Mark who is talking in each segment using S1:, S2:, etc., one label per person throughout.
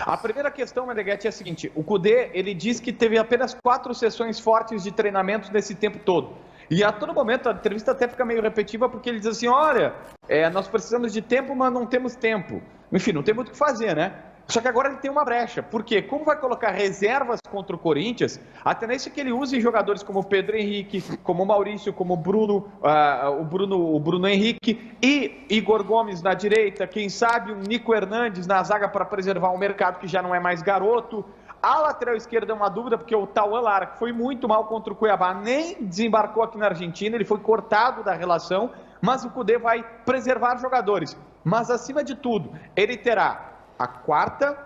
S1: A primeira questão, Meneghetti, é a seguinte: o Kudê, ele diz que teve apenas 4 sessões fortes de treinamento nesse tempo todo. E a todo momento, a entrevista até fica meio repetitiva, porque ele diz assim, olha, nós precisamos de tempo, mas não temos tempo. Enfim, não tem muito o que fazer, né? Só que agora ele tem uma brecha. Por quê? Como vai colocar reservas contra o Corinthians, a tendência é que ele use jogadores como o Pedro Henrique, como o Maurício, como o Bruno Henrique e Igor Gomes na direita, quem sabe um Nico Hernandes na zaga para preservar o mercado que já não é mais garoto. A lateral esquerda é uma dúvida, porque o Tauan Lara, que foi muito mal contra o Cuiabá, nem desembarcou aqui na Argentina, ele foi cortado da relação, mas o Kudê vai preservar jogadores. Mas, acima de tudo, ele terá a quarta,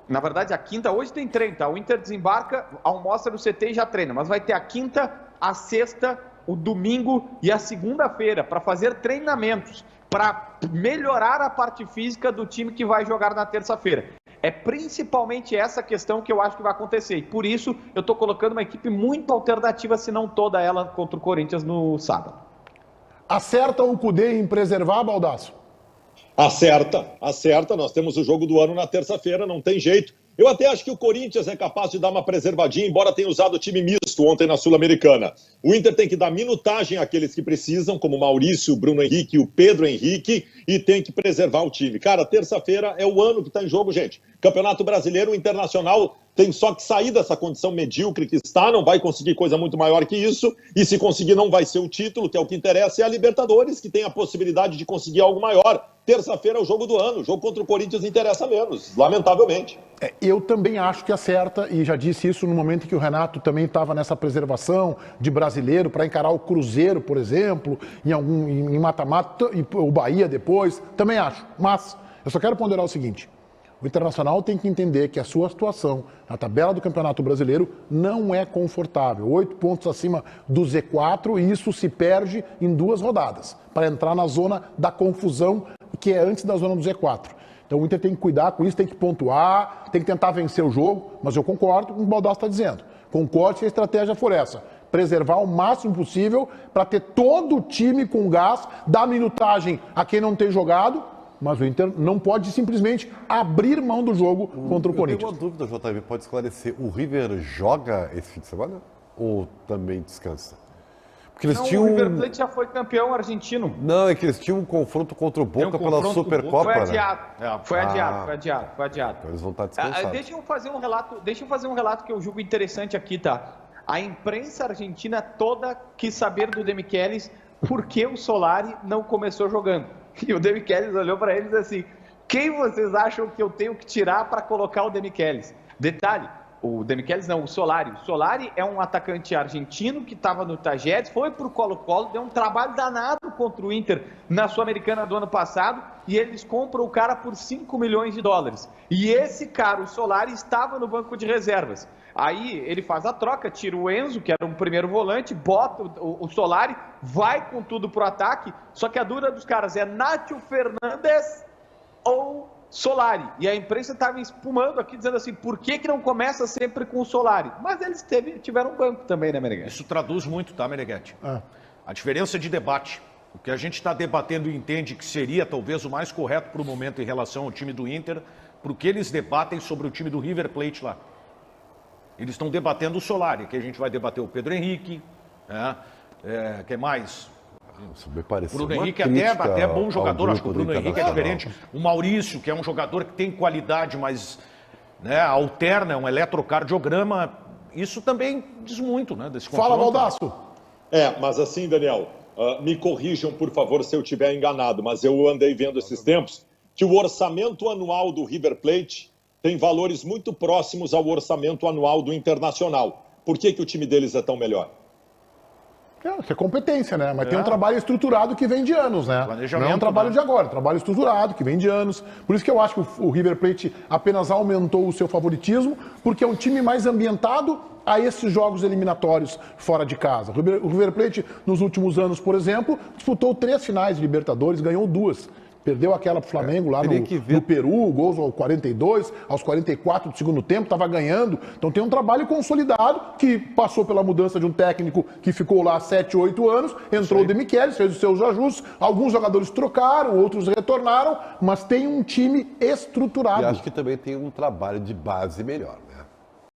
S1: na verdade a quinta, hoje tem treino, tá? O Inter desembarca, almoça no CT e já treina, mas vai ter a quinta, a sexta, o domingo e a segunda-feira para fazer treinamentos, para melhorar a parte física do time que vai jogar na terça-feira. É principalmente essa questão que eu acho que vai acontecer, e por isso eu estou colocando uma equipe muito alternativa, se não toda ela, contra o Corinthians no sábado.
S2: Acerta o Kudê em preservar, Baldasso?
S3: Acerta. Nós temos o jogo do ano na terça-feira, não tem jeito. Eu até acho que o Corinthians é capaz de dar uma preservadinha, embora tenha usado o time misto ontem na Sul-Americana. O Inter tem que dar minutagem àqueles que precisam, como o Maurício, o Bruno Henrique e o Pedro Henrique, e tem que preservar o time. Cara, terça-feira é o ano que está em jogo, gente. Campeonato Brasileiro, o Internacional tem só que sair dessa condição medíocre que está, não vai conseguir coisa muito maior que isso, e se conseguir não vai ser o título, que é o que interessa, é a Libertadores, que tem a possibilidade de conseguir algo maior. Terça-feira é o jogo do ano, o jogo contra o Corinthians interessa menos, lamentavelmente.
S2: Eu também acho que acerta, e já disse isso no momento em que o Renato também estava nessa preservação de brasileiro para encarar o Cruzeiro, por exemplo, em mata-mata, e o Bahia depois, também acho. Mas eu só quero ponderar o seguinte: o Internacional tem que entender que a sua situação na tabela do Campeonato Brasileiro não é confortável. 8 pontos acima do Z4, e isso se perde em 2 rodadas, para entrar na zona da confusão, que é antes da zona do Z4. Então o Inter tem que cuidar com isso, tem que pontuar, tem que tentar vencer o jogo, mas eu concordo com o que o Baldasso está dizendo. Concordo se a estratégia for essa: preservar o máximo possível para ter todo o time com gás, dar minutagem a quem não tem jogado, mas o Inter não pode simplesmente abrir mão do jogo contra o Corinthians.
S4: Eu tenho uma dúvida, JB, pode esclarecer. O River joga esse fim de semana ou também descansa? Porque eles tinham...
S1: O River Plate já foi campeão argentino.
S4: Não, é que eles tinham um confronto contra o Boca pela Supercopa,
S1: foi
S4: né?
S1: adiado. Foi adiado.
S4: Então eles vão estar descansados.
S1: Deixa eu fazer um relato que eu julgo interessante aqui, tá? A imprensa argentina toda quis saber do Demichelis por que o Solari não começou jogando. E o Demichelis olhou para eles assim: quem vocês acham que eu tenho que tirar para colocar o Demichelis? Detalhe, o Demichelis não, o Solari. O Solari é um atacante argentino que estava no Tajeres, foi para o Colo-Colo, deu um trabalho danado contra o Inter na Sul-Americana do ano passado, e eles compram o cara por 5 milhões de dólares. E esse cara, o Solari, estava no banco de reservas. Aí ele faz a troca, tira o Enzo, que era um primeiro volante, bota o Solari, vai com tudo pro ataque, só que a dúvida dos caras é Nacho Fernandes ou Solari. E a imprensa estava espumando aqui, dizendo assim, por que não começa sempre com o Solari? Mas eles tiveram um banco também, né, Meneghetti?
S5: Isso traduz muito, tá, Meneghetti? A diferença de debate. O que a gente está debatendo e entende que seria talvez o mais correto para o momento em relação ao time do Inter, porque eles debatem sobre o time do River Plate lá. Eles estão debatendo o Solari, que a gente vai debater o Pedro Henrique, quem mais? O Bruno Henrique até é bom jogador, acho que o Bruno Henrique é diferente. O Maurício, que é um jogador que tem qualidade, mas alterna, é um eletrocardiograma. Isso também diz muito, né? Desse confronto.
S2: Fala, Baldasso!
S3: Mas assim, Daniel, me corrijam, por favor, se eu estiver enganado, mas eu andei vendo esses tempos que o orçamento anual do River Plate tem valores muito próximos ao orçamento anual do Internacional. Por que o time deles é tão melhor?
S2: Isso é competência, né? Mas tem um trabalho estruturado que vem de anos, né? Não é um trabalho de agora, é um trabalho estruturado que vem de anos. Por isso que eu acho que o River Plate apenas aumentou o seu favoritismo, porque é um time mais ambientado a esses jogos eliminatórios fora de casa. O River Plate, nos últimos anos, por exemplo, disputou 3 finais de Libertadores, ganhou 2. Perdeu aquela pro Flamengo lá no Peru, gols aos 42, aos 44 do segundo tempo, estava ganhando. Então tem um trabalho consolidado que passou pela mudança de um técnico que ficou lá 7, 8 anos, entrou o De Michelis, fez os seus ajustes, alguns jogadores trocaram, outros retornaram, mas tem um time estruturado.
S4: E acho que também tem um trabalho de base melhor.